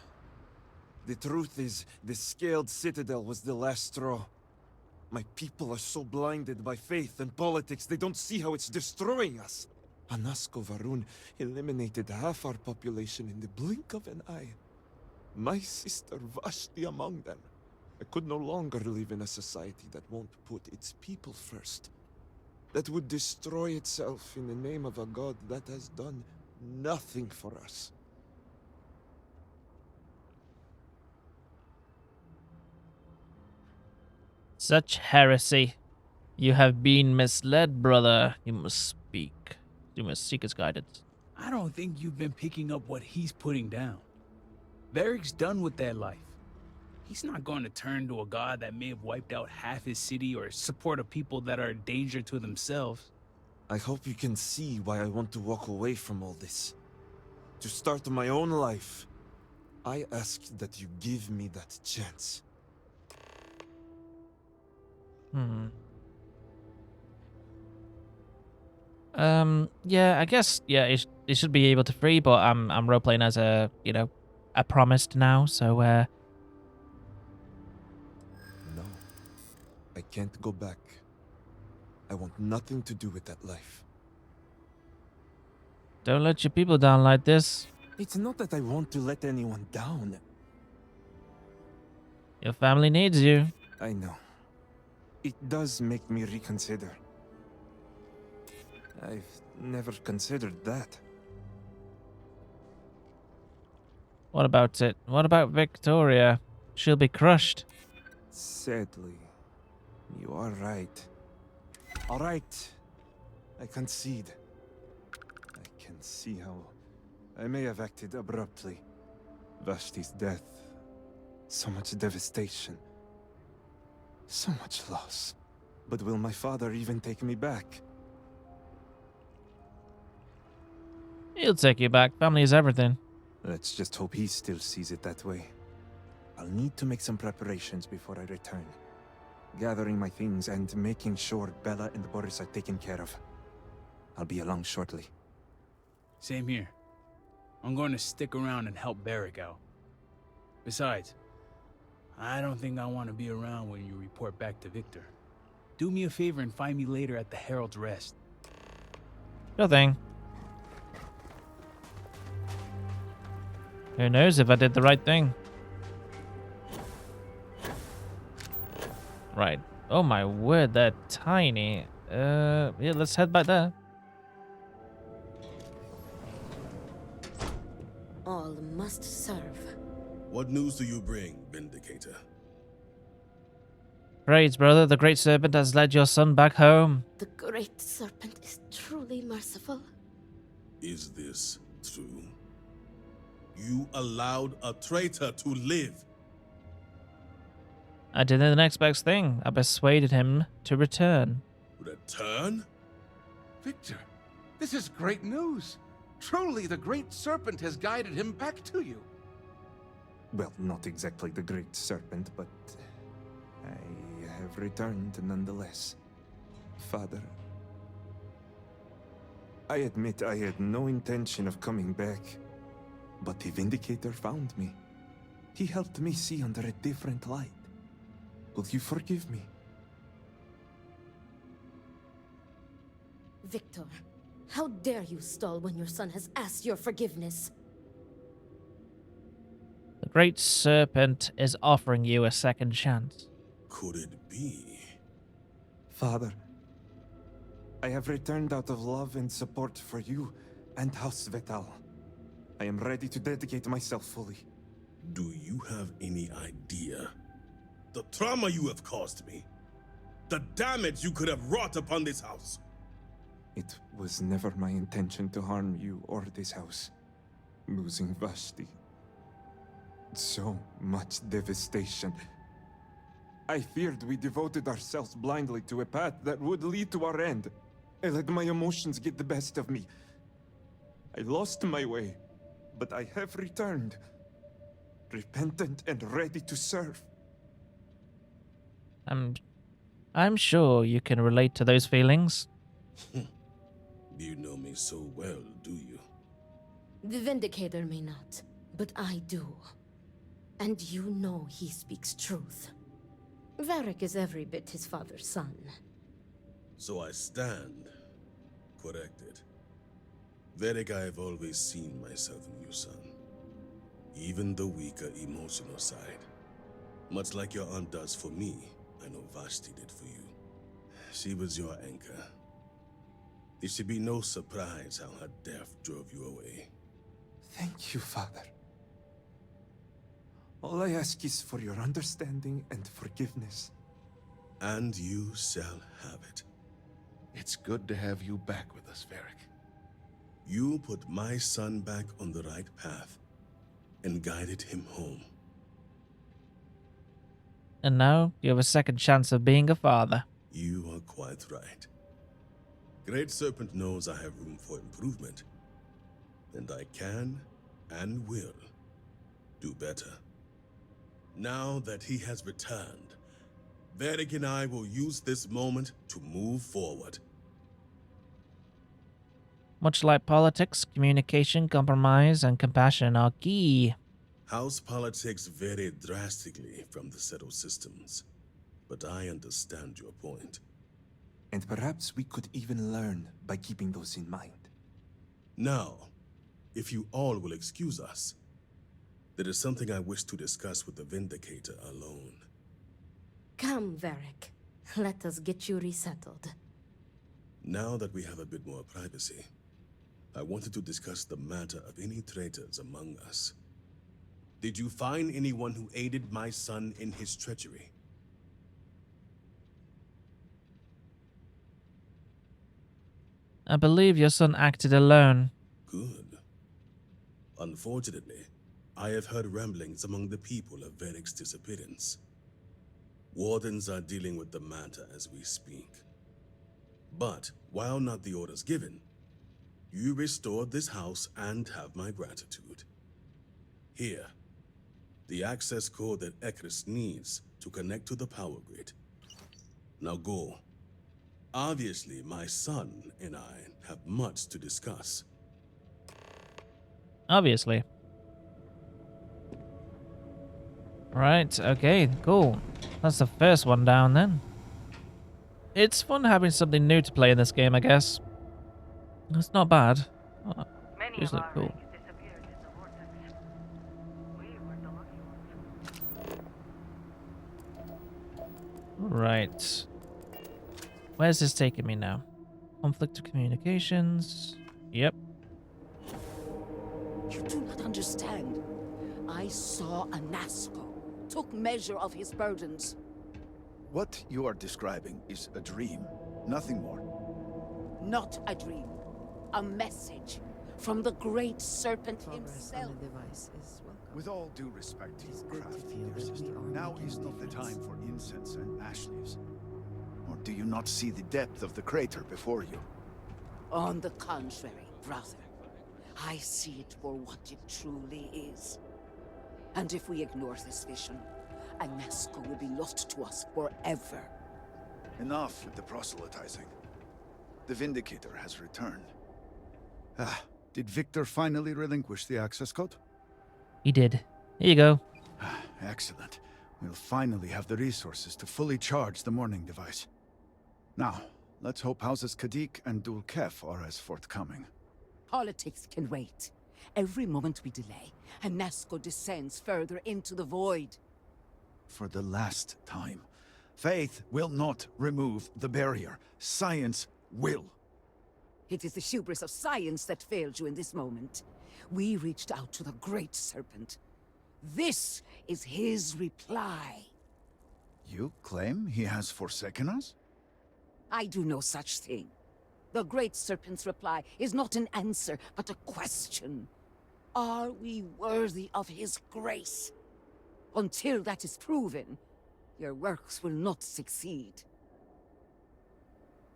The truth is, the Scaled Citadel was the last straw. My people are so blinded by faith and politics, they don't see how it's destroying us. Anasko Varun eliminated half our population in the blink of an eye. My sister Vashti among them. I could no longer live in a society that won't put its people first. That would destroy itself in the name of a god that has done nothing for us. Such heresy. You have been misled, brother. You must speak. You must seek his guidance. I don't think you've been picking up what he's putting down. Varric's done with that life. He's not going to turn to a god that may have wiped out half his city or support a people that are a danger to themselves. I hope you can see why I want to walk away from all this. to start my own life. I ask that you give me that chance. Yeah, I guess, yeah, it should be able to free, but I'm role playing as a, you know, a promised now, so No, I can't go back. I want nothing to do with that life. don't let your people down like this. It's not that I want to let anyone down. Your family needs you. I know. It does make me reconsider. I've never considered that. What about it? What about Victoria? She'll be crushed. Sadly, you are right. All right, I concede. I can see how I may have acted abruptly. Vashti's death, so much devastation, so much loss. But will my father even take me back? He'll take you back. Family is everything. Let's just hope he still sees it that way. I'll need to make some preparations before I return. Gathering my things and making sure Bella and Boris are taken care of. I'll be along shortly. Same here. I'm going to stick around and help Barrick out. Besides, I don't think I want to be around when you report back to Victor. Do me a favor and find me later at the Herald's Rest. Sure thing. Who knows if I did the right thing? Right. Oh my word, they're tiny. Yeah, let's head back there. All must serve. What news do you bring, Vindicator? Praise, brother. The Great Serpent has led your son back home. The Great Serpent is truly merciful. Is this true? You allowed a traitor to live. I did the next best thing. I persuaded him to return. Return? Victor, this is great news. Truly, the Great Serpent has guided him back to you. Well, not exactly the Great Serpent, but I have returned nonetheless. Father, I admit I had no intention of coming back, but the Vindicator found me. He helped me see under a different light. Will you forgive me? Victor, how dare you stall when your son has asked your forgiveness? The Great Serpent is offering you a second chance. Could it be? Father, I have returned out of love and support for you and House Vetal. I am ready to dedicate myself fully. Do you have any idea the trauma you have caused me? The damage you could have wrought upon this house? It was never my intention to harm you or this house. Losing Vashti. So much devastation. I feared we devoted ourselves blindly to a path that would lead to our end. I let my emotions get the best of me. I lost my way, but I have returned. Repentant and ready to serve. I'm sure you can relate to those feelings. You know me so well, do you? The Vindicator may not, but I do. And you know he speaks truth. Varric is every bit his father's son. So I stand corrected. Varric, I have always seen myself in you, son. Even the weaker emotional side. Much like your aunt does for me, I know Vashti did for you. She was your anchor. It should be no surprise how her death drove you away. Thank you, Father. All I ask is for your understanding and forgiveness. And you shall have it. It's good to have you back with us, Varric. You put my son back on the right path and guided him home. And now you have a second chance of being a father. You are quite right. Great Serpent knows I have room for improvement. and I can and will do better. Now that he has returned, Varric and I will use this moment to move forward. Much like politics, communication, compromise, and compassion are key. House politics vary drastically from the settled systems, but I understand your point. And perhaps we could even learn by keeping those in mind. Now, if you all will excuse us, there is something I wish to discuss with the Vindicator alone. Come, Varric. Let us get you resettled. Now that we have a bit more privacy, I wanted to discuss the matter of any traitors among us. Did you find anyone who aided my son in his treachery? I believe your son acted alone. Good. Unfortunately, I have heard ramblings among the people of Varric's disappearance. Wardens are dealing with the matter as we speak. But, while not the orders given, you restored this house and have my gratitude. Here, the access code that Ekris needs to connect to the power grid. Now go. Obviously, my son and I have much to discuss. Obviously. Right, okay, cool. That's the first one down then. It's fun having something new to play in this game, I guess. It's not bad. Oh, these look cool. Right. Where's this taking me now? Conflict of communications. Yep. You do not understand. I saw a Nasco, took measure of his burdens. What you are describing is a dream, nothing more. Not a dream. A message from the great serpent himself. With all due respect to your craft, dear sister, now is not the time for incense and ash leaves. Or do you not see the depth of the crater before you? On the contrary, brother. I see it for what it truly is. And if we ignore this vision, Nasco will be lost to us forever. Enough with the proselytizing. The Vindicator has returned. Ah, did Victor finally relinquish the access code? He did. Here you go. Excellent. We'll finally have the resources to fully charge the morning device. Now, let's hope Houses Kadik and Dul Kef are as forthcoming. Politics can wait. Every moment we delay, Nasco descends further into the void. For the last time, faith will not remove the barrier. Science will. It is the hubris of science that failed you in this moment. We reached out to the Great Serpent. This is his reply. You claim he has forsaken us? I do no such thing. The Great Serpent's reply is not an answer, but a question. Are we worthy of his grace? Until that is proven, your works will not succeed.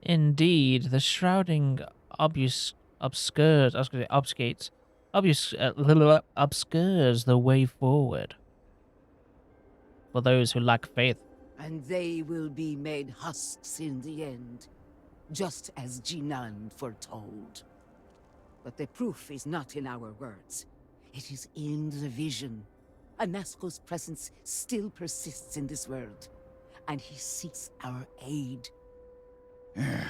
Indeed, the shrouding obscures the way forward for those who lack faith. And they will be made husks in the end, just as Jinan foretold. But the proof is not in our words. It is in the vision. Nasco's presence still persists in this world, and he seeks our aid.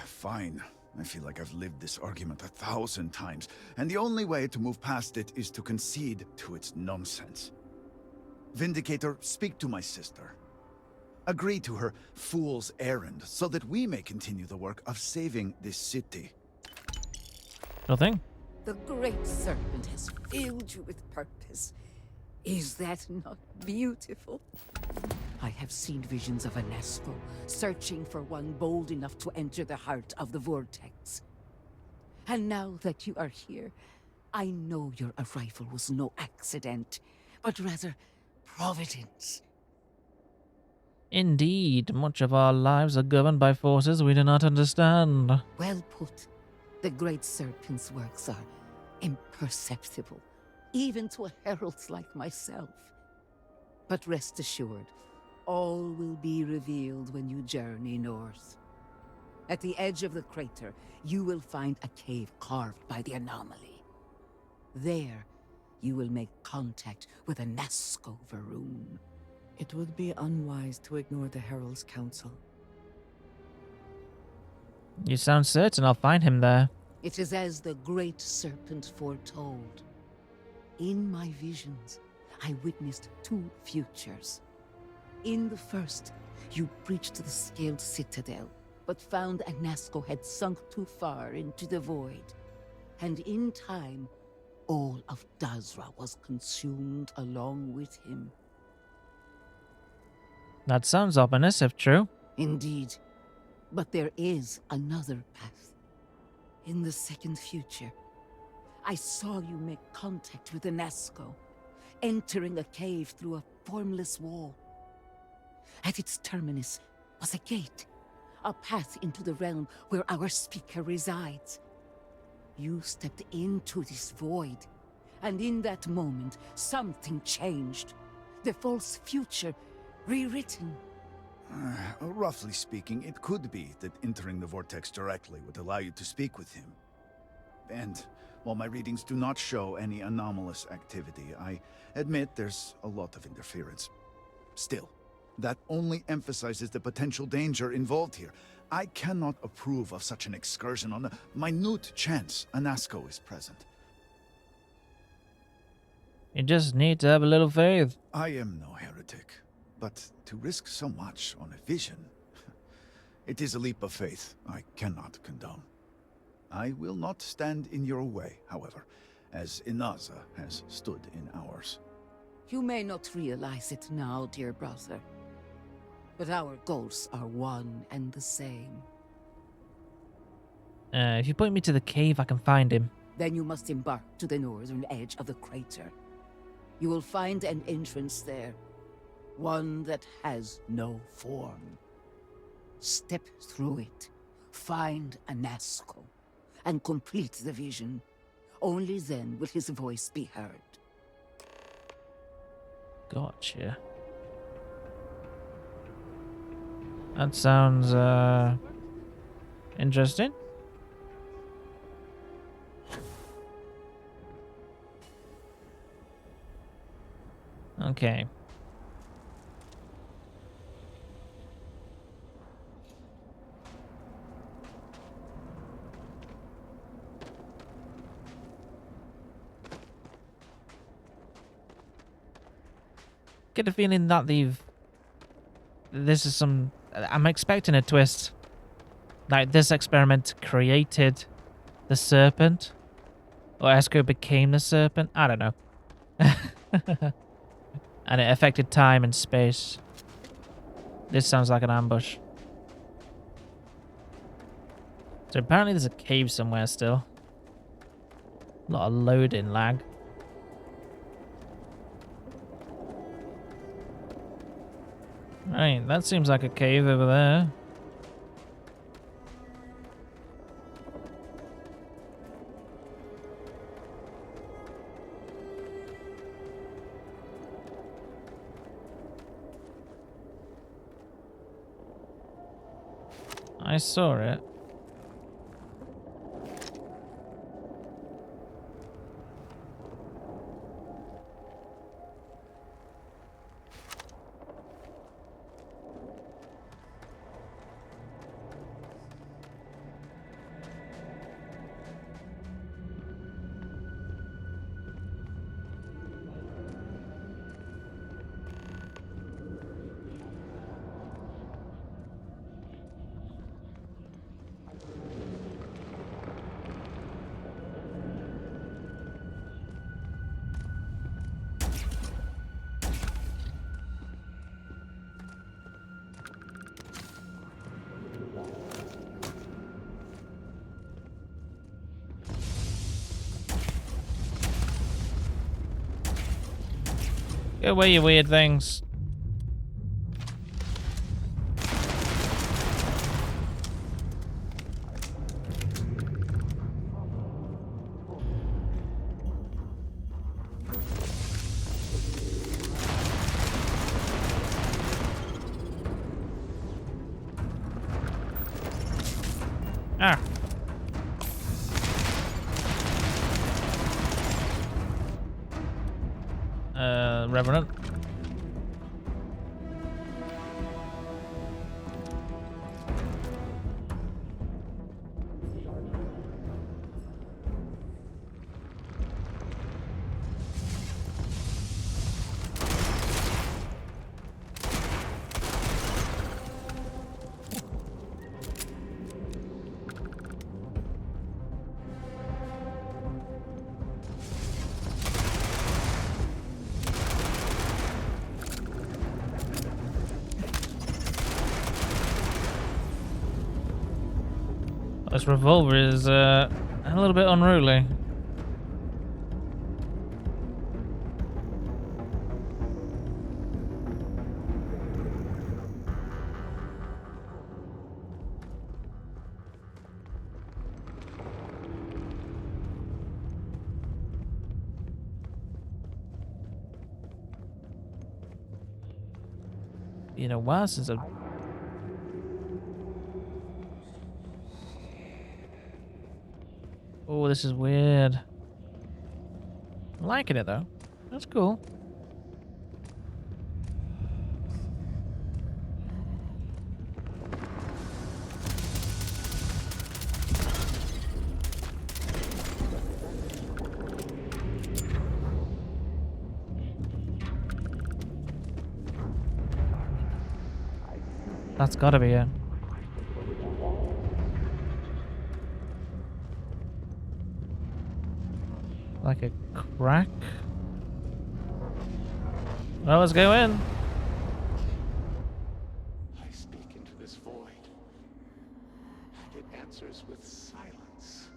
Fine. I feel like I've lived this argument 1,000 times, and the only way to move past it is to concede to its nonsense. Vindicator, speak to my sister. Agree to her fool's errand, so that we may continue the work of saving this city. Nothing. The Great Serpent has filled you with purpose. Is that not beautiful? I have seen visions of Nasco, searching for one bold enough to enter the heart of the vortex. And now that you are here, I know your arrival was no accident, but rather providence. Indeed, much of our lives are governed by forces we do not understand. Well put. The Great Serpent's works are imperceptible, even to a herald like myself. But rest assured, all will be revealed when you journey north. At the edge of the crater, you will find a cave carved by the anomaly. There, you will make contact with a Nazco Varun. It would be unwise to ignore the Herald's counsel. You sound certain I'll find him there. It is as the Great Serpent foretold. In my visions, I witnessed 2 futures. In the first, you breached the scaled citadel, but found a Nazco had sunk too far into the void. And in time, all of Dazra was consumed along with him. That sounds ominous, if true. Indeed. But there is another path. In the second future, I saw you make contact with the Nazco, entering a cave through a formless wall. At its terminus was a gate, a path into the realm where our speaker resides. You stepped into this void, and in that moment, something changed. The false future rewritten. Roughly speaking, it could be that entering the vortex directly would allow you to speak with him. And while my readings do not show any anomalous activity, I admit there's a lot of interference. Still, that only emphasizes the potential danger involved here. I cannot approve of such an excursion on a minute chance a Nazco is present. You just need to have a little faith. I am no heretic, but to risk so much on a vision, it is a leap of faith I cannot condone. I will not stand in your way, however, as Inaza has stood in ours. You may not realize it now, dear brother, but our goals are one and the same. If you point me to the cave, I can find him. Then you must embark to the northern edge of the crater. You will find an entrance there, one that has no form. Step through it, find a Nazco, and complete the vision. Only then will his voice be heard. Gotcha. That sounds, interesting. Okay. Get a feeling that this is some... I'm expecting a twist. Like, this experiment created the serpent? Or Esco became the serpent? I don't know. And it affected time and space. This sounds like an ambush. So apparently there's a cave somewhere still. A lot of loading lag. Right, that seems like a cave over there. I saw it. Get away, you weird things. Revenant. This revolver is a little bit unruly. Been a while since I've... Oh, this is weird. I'm liking it though. That's cool. That's gotta be it. Like a crack. Well, let's go in. I speak into this void. It answers with silence.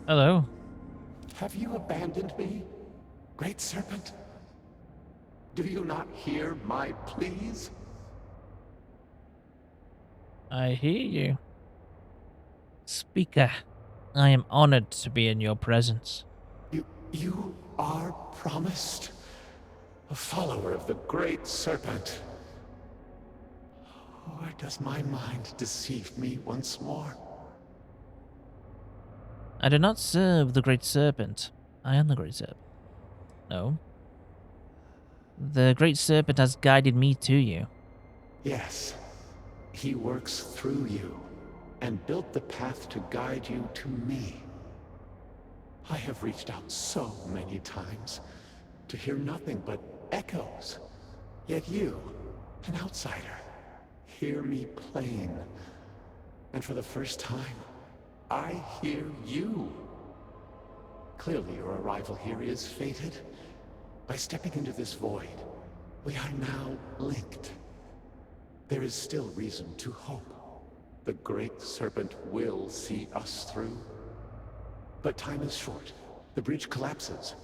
Hello. Have you abandoned me, Great Serpent? Do you not hear my pleas? I hear you. Speaker, I am honored to be in your presence. You are promised a follower of the Great Serpent. Or does my mind deceive me once more? I do not serve the Great Serpent. I am the Great Serpent. No. The Great Serpent has guided me to you. Yes. He works through you and built the path to guide you to me. I have reached out so many times to hear nothing but echoes. Yet you, an outsider, hear me plain. And for the first time, I hear you. Clearly your arrival here is fated. By stepping into this void, we are now linked. There is still reason to hope. The Great Serpent will see us through. But time is short. The bridge collapses.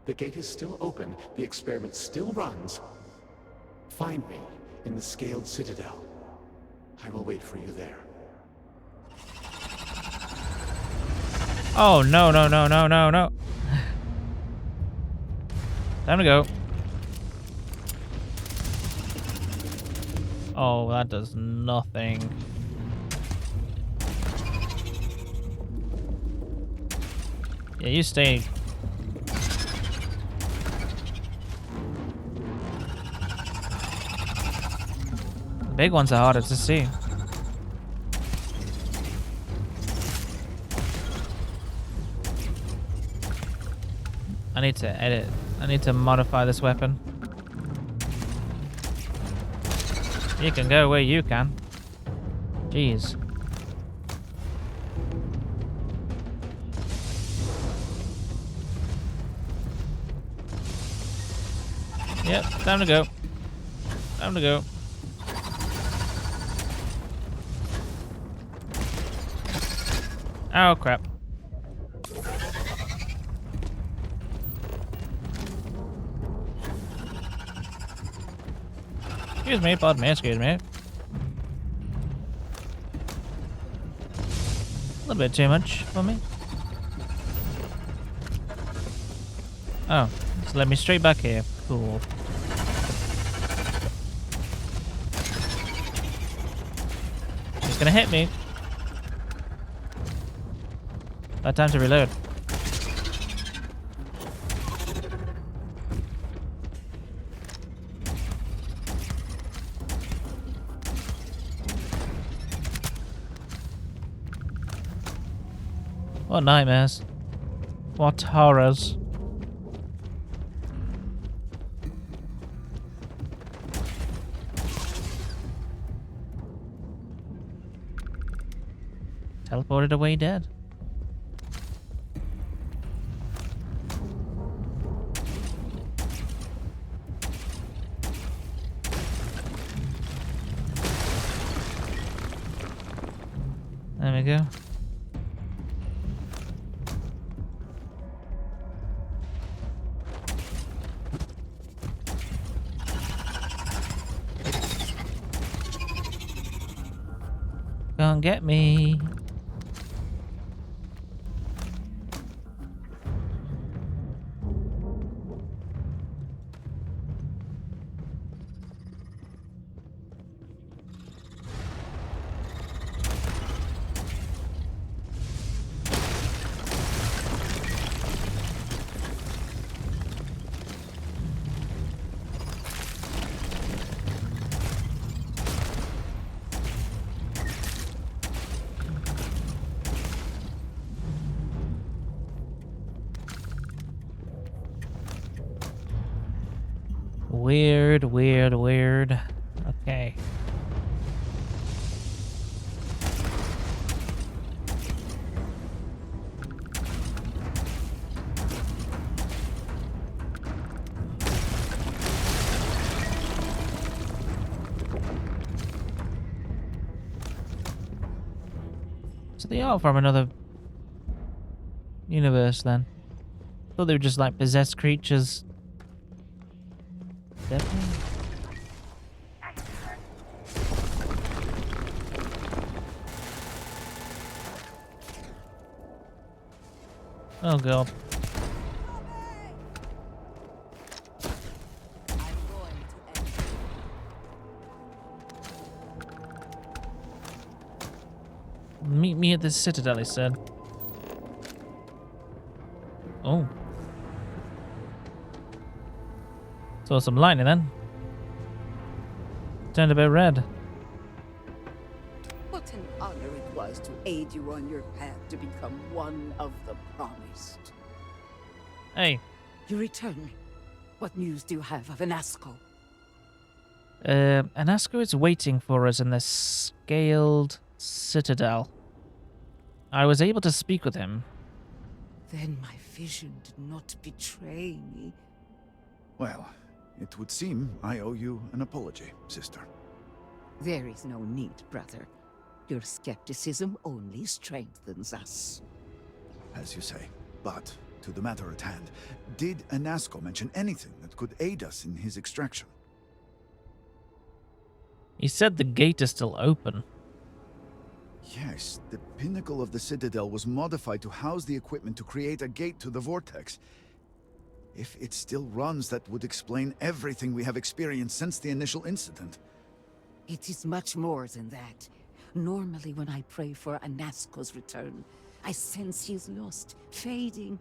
The gate is still open. The experiment still runs. Find me in the Scaled Citadel. I will wait for you there. Oh, no, no, no, no, no, no. Time to go. Oh, that does nothing. Yeah, you stay. The big ones are harder to see. I need to edit. I need to modify this weapon. You can go where you can. Jeez. Yep, time to go. Time to go. Oh, crap. Excuse me, pardon me, excuse me. A little bit too much for me. Oh, just let me straight back here. Cool. He's gonna hit me. Bad time to reload. What nightmares. What horrors. Teleported away dead. There we go. Can't get me. Weird, weird, weird. Okay. So they are from another universe then. Thought they were just like possessed creatures. Definitely. Oh god. Meet me at the Citadel, he said. Oh. Saw some lightning then. Turned a bit red. What an honor it was to aid you on your path to become one of the promised. Hey. You return. What news do you have of Anasco? Anasco is waiting for us in the Scaled Citadel. I was able to speak with him. Then my vision did not betray me. Well, it would seem I owe you an apology, sister. There is no need, brother. Your skepticism only strengthens us. As you say. But, to the matter at hand, did Anasco mention anything that could aid us in his extraction? He said the gate is still open. Yes, the pinnacle of the Citadel was modified to house the equipment to create a gate to the vortex. If it still runs, that would explain everything we have experienced since the initial incident. It is much more than that. Normally when I pray for Anasco's return, I sense he is lost, fading.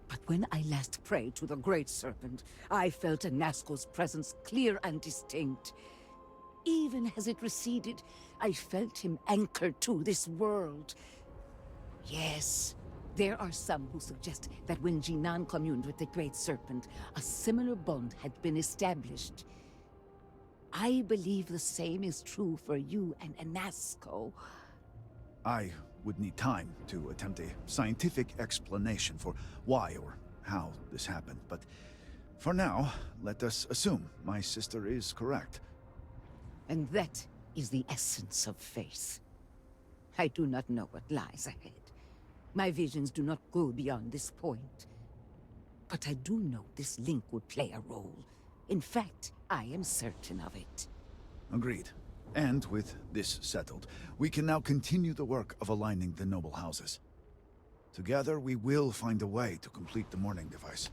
But when I last prayed to the Great Serpent, I felt Anasco's presence clear and distinct. Even as it receded, I felt him anchored to this world. Yes. There are some who suggest that when Jinan communed with the Great Serpent, a similar bond had been established. I believe the same is true for you and Anasco. I would need time to attempt a scientific explanation for why or how this happened, but for now, let us assume my sister is correct. And that is the essence of faith. I do not know what lies ahead. My visions do not go beyond this point. But I do know this link would play a role. In fact, I am certain of it. Agreed. And with this settled, we can now continue the work of aligning the noble houses. Together, we will find a way to complete the mourning device.